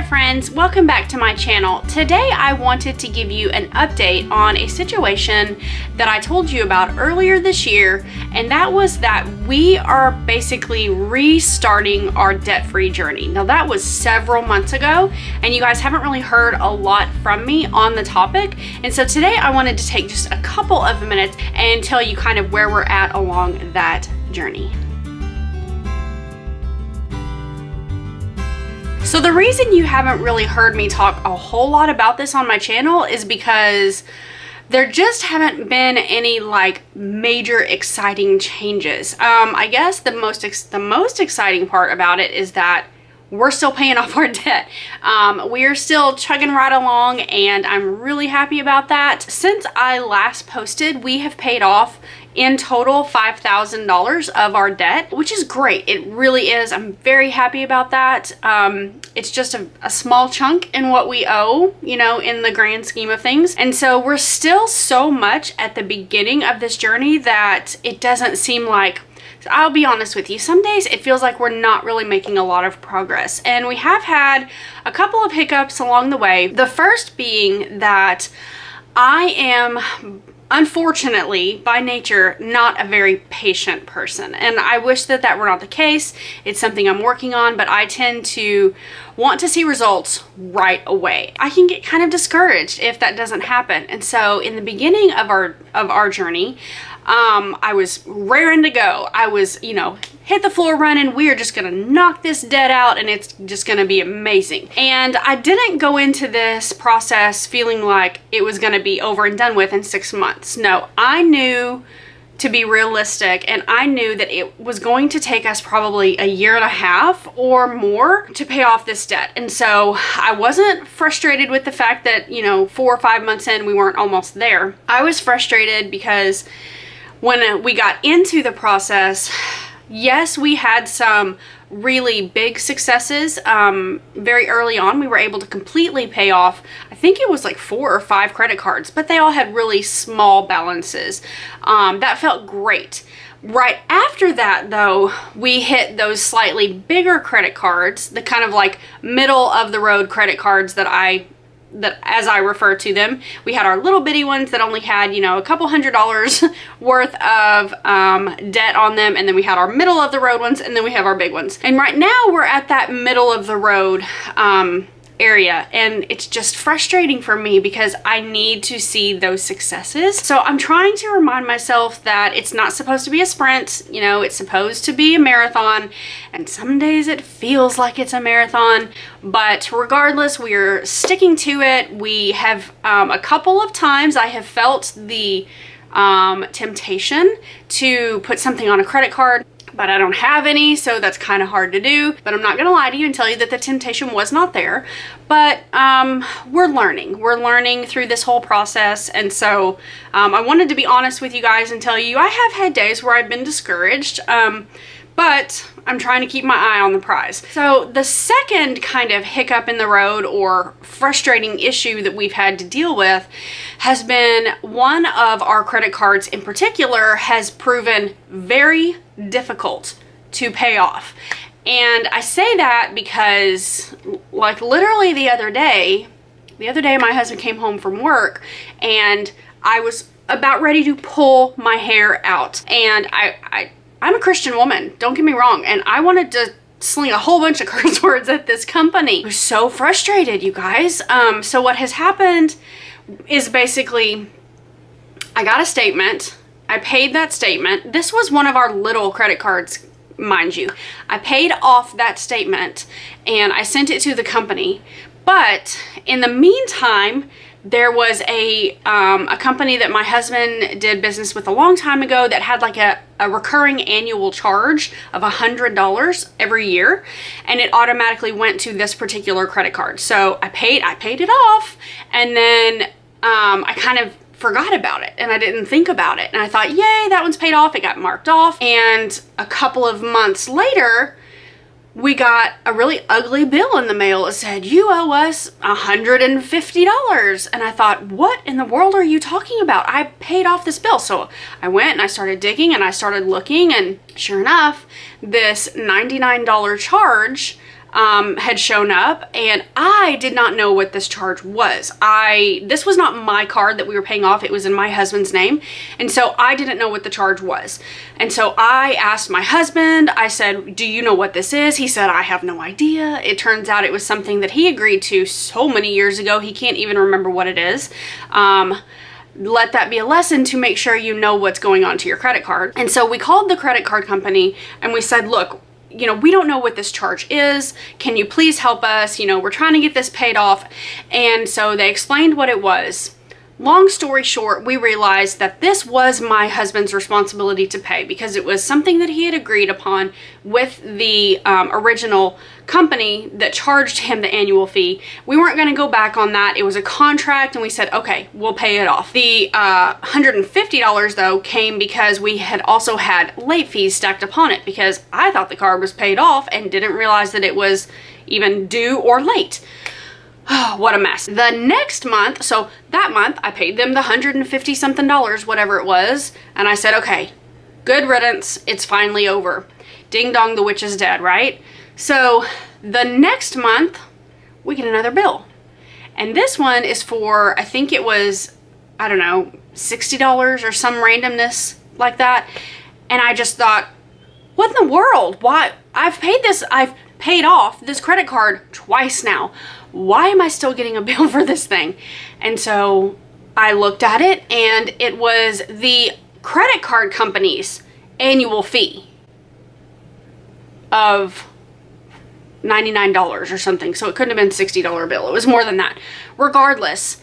there friends, welcome back to my channel. Today I wanted to give you an update on a situation that I told you about earlier this year, and that was that we are basically restarting our debt-free journey. Now that was several months ago, and you guys haven't really heard a lot from me on the topic, and so today I wanted to take just a couple of minutes and tell you kind of where we're at along that journey. So the reason you haven't really heard me talk a whole lot about this on my channel is because there just haven't been any like major exciting changes. I guess the most exciting part about it is that we're still paying off our debt. We are still chugging right along, and I'm really happy about that. Since I last posted, we have paid off in total $5,000 of our debt, which is great. It really is. I'm very happy about that. It's just a small chunk in what we owe, you know, in the grand scheme of things. And so we're still so much at the beginning of this journey that it doesn't seem like, I'll be honest with you, some days it feels like we're not really making a lot of progress. And we have had a couple of hiccups along the way. The first being that I am, unfortunately, by nature, not a very patient person. And I wish that that were not the case. It's something I'm working on, but I tend to want to see results right away. I can get kind of discouraged if that doesn't happen. And so in the beginning of our journey, I was raring to go. I was, you know, hit the floor running. We are just gonna knock this debt out and it's just gonna be amazing. And I didn't go into this process feeling like it was gonna be over and done with in 6 months. No, I knew to be realistic, and I knew that it was going to take us probably a year and a half or more to pay off this debt. And so I wasn't frustrated with the fact that, you know, 4 or 5 months in, we weren't almost there. I was frustrated because when we got into the process, yes, we had some really big successes. Very early on, we were able to completely pay off, I think it was like 4 or 5 credit cards, but they all had really small balances. That felt great. Right after that, though, we hit those slightly bigger credit cards, the kind of like middle of the road credit cards that as I refer to them. We had our little bitty ones that only had, you know, a couple $100s worth of debt on them, and then we had our middle of the road ones, and then we have our big ones. And right now we're at that middle of the road area, and it's just frustrating for me because I need to see those successes. So I'm trying to remind myself that it's not supposed to be a sprint, you know, it's supposed to be a marathon, and some days it feels like it's a marathon, but regardless, we're sticking to it. We have a couple of times I have felt the temptation to put something on a credit card, but I don't have any, so that's kind of hard to do. But I'm not gonna lie to you and tell you that the temptation was not there. But we're learning through this whole process. And so I wanted to be honest with you guys and tell you I have had days where I've been discouraged, but I'm trying to keep my eye on the prize. So the second kind of hiccup in the road or frustrating issue that we've had to deal with has been one of our credit cards in particular has proven very difficult to pay off. And I say that because, like, literally the other day my husband came home from work and I was about ready to pull my hair out. And I'm a Christian woman, don't get me wrong, and I wanted to sling a whole bunch of curse words at this company. I was so frustrated, you guys. So what has happened is basically I got a statement. I paid that statement. This was one of our little credit cards, mind you. I paid off that statement and I sent it to the company. But in the meantime, there was a company that my husband did business with a long time ago that had like a recurring annual charge of $100 every year, and it automatically went to this particular credit card. So I paid it off, and then I kind of forgot about it and I didn't think about it, and I thought, yay, that one's paid off. It got marked off. And a couple of months later, we got a really ugly bill in the mail. It said, you owe us $150. And I thought, what in the world are you talking about? I paid off this bill. So I went and I started digging and I started looking, and sure enough, this $99 charge had shown up, and I did not know what this charge was. This was not my card that we were paying off. It was in my husband's name, and so I didn't know what the charge was. And so I asked my husband, I said, do you know what this is? He said, I have no idea. It turns out it was something that he agreed to so many years ago, he can't even remember what it is. Let that be a lesson to make sure you know what's going on to your credit card. And so we called the credit card company and we said, look, you know, we don't know what this charge is. Can you please help us? You know, we're trying to get this paid off. And so they explained what it was. Long story short, we realized that this was my husband's responsibility to pay because it was something that he had agreed upon with the original company that charged him the annual fee. We weren't going to go back on that. It was a contract, and we said, okay, we'll pay it off. The $150 though came because we had also had late fees stacked upon it, because I thought the card was paid off and didn't realize that it was even due or late. Oh, what a mess. The next month, so that month, I paid them the $150 something, whatever it was, and I said, okay, good riddance, it's finally over. Ding dong, the witch is dead, right? So the next month, we get another bill. And this one is for, I think it was, I don't know, $60 or some randomness like that. And I just thought, what in the world? Why? I've paid off this credit card twice now. Why am I still getting a bill for this thing? And so I looked at it, and it was the credit card company's annual fee of $99 or something. So it couldn't have been a $60 bill. It was more than that. Regardless,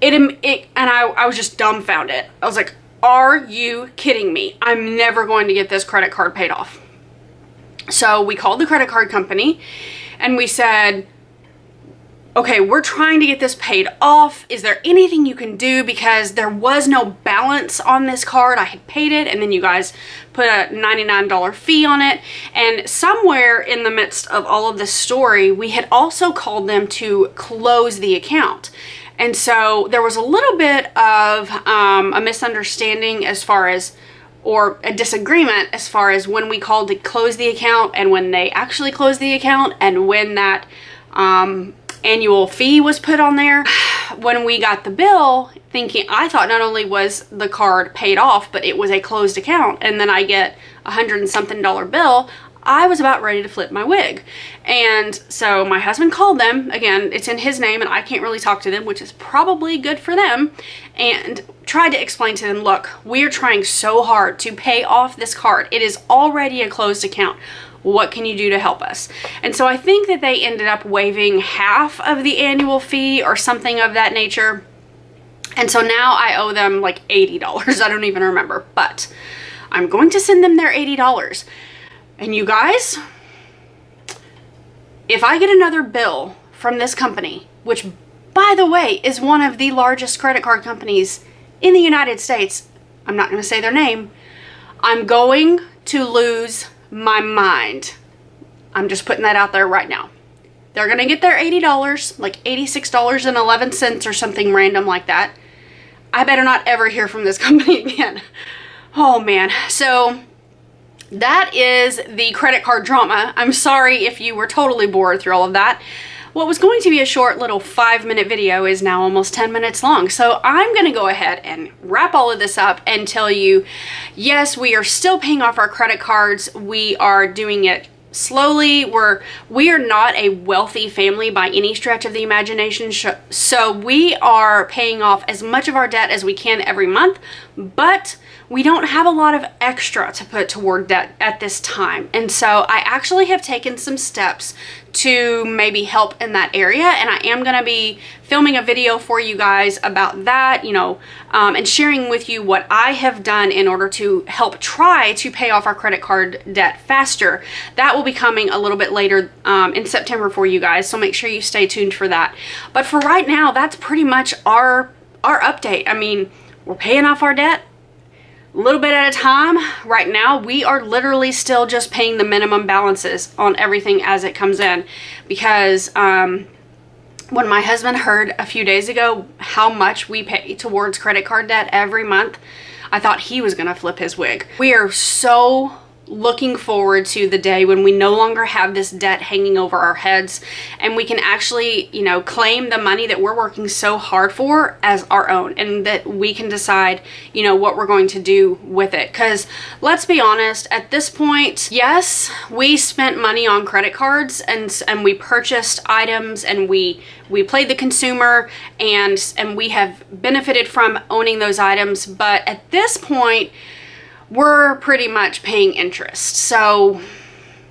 and I was just dumbfounded. I was like, are you kidding me? I'm never going to get this credit card paid off. So we called the credit card company and we said, okay, we're trying to get this paid off. Is there anything you can do? Because there was no balance on this card. I had paid it, and then you guys put a $99 fee on it. And somewhere in the midst of all of this story, we had also called them to close the account. And so there was a little bit of a misunderstanding as far as, or a disagreement as far as when we called to close the account and when they actually closed the account, and when that annual fee was put on there. When we got the bill, I thought not only was the card paid off, but it was a closed account, and then I get $100 and something bill. I was about ready to flip my wig. And so my husband called them. Again, it's in his name and I can't really talk to them, which is probably good for them, and tried to explain to them, look, we are trying so hard to pay off this card. It is already a closed account. What can you do to help us? And so I think that they ended up waiving half of the annual fee or something of that nature. And so now I owe them like $80. I don't even remember, but I'm going to send them their $80. And you guys, if I get another bill from this company, which by the way is one of the largest credit card companies in the United States, I'm not going to say their name, I'm going to lose my mind. I'm just putting that out there right now. They're gonna get their $80, like $86.11 or something random like that. I better not ever hear from this company again. Oh man. So that is the credit card drama. I'm sorry if you were totally bored through all of that. What was going to be a short little 5-minute video is now almost 10 minutes long. So I'm going to go ahead and wrap all of this up and tell you, yes, we are still paying off our credit cards. We are doing it slowly. We are not a wealthy family by any stretch of the imagination. So we are paying off as much of our debt as we can every month, but we don't have a lot of extra to put toward debt at this time. And so I actually have taken some steps to maybe help in that area, and I am going to be filming a video for you guys about that, you know, and sharing with you what I have done in order to help try to pay off our credit card debt faster. That will be coming a little bit later in September for you guys, so make sure you stay tuned for that. But for right now, that's pretty much our update. I mean, we're paying off our debt a little bit at a time. Right now, we are literally still just paying the minimum balances on everything as it comes in, because when my husband heard a few days ago how much we pay towards credit card debt every month, I thought he was gonna flip his wig. We are so looking forward to the day when we no longer have this debt hanging over our heads and we can actually, you know, claim the money that we're working so hard for as our own, and that we can decide, you know, what we're going to do with it. Because let's be honest, at this point, yes, we spent money on credit cards and we purchased items and we played the consumer and we have benefited from owning those items, but at this point we're pretty much paying interest. So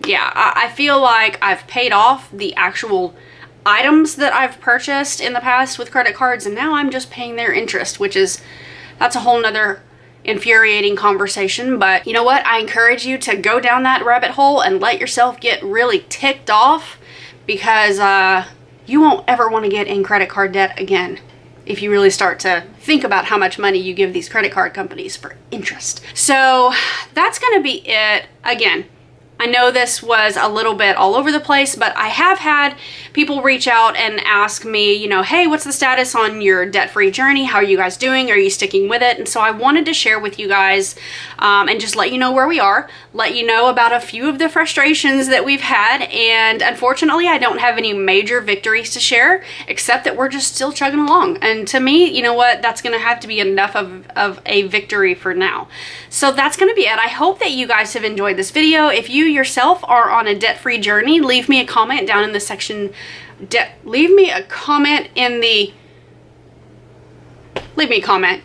yeah, I feel like I've paid off the actual items that I've purchased in the past with credit cards, and now I'm just paying their interest, that's a whole nother infuriating conversation. But you know what? I encourage you to go down that rabbit hole and let yourself get really ticked off, because you won't ever want to get in credit card debt again if you really start to think about how much money you give these credit card companies for interest. So that's gonna be it. Again, I know this was a little bit all over the place, but I have had people reach out and ask me, you know, hey, what's the status on your debt-free journey? How are you guys doing? Are you sticking with it? And so I wanted to share with you guys and just let you know where we are, let you know about a few of the frustrations that we've had. And unfortunately, I don't have any major victories to share, except that we're just still chugging along. And to me, you know what? That's going to have to be enough of a victory for now. So that's going to be it. I hope that you guys have enjoyed this video. If you yourself are on a debt-free journey, leave me a comment down in the section. Leave me a comment.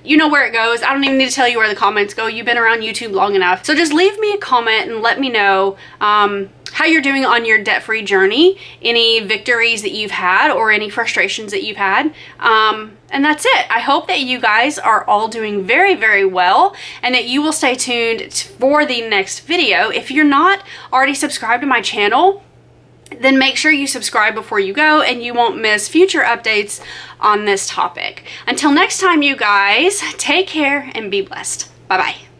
You know where it goes. I don't even need to tell you where the comments go. You've been around YouTube long enough. So just leave me a comment and let me know how you're doing on your debt-free journey, any victories that you've had or any frustrations that you've had. And that's it. I hope that you guys are all doing very, very well and that you will stay tuned for the next video. If you're not already subscribed to my channel, then make sure you subscribe before you go and you won't miss future updates on this topic. Until next time, you guys, take care and be blessed. Bye-bye.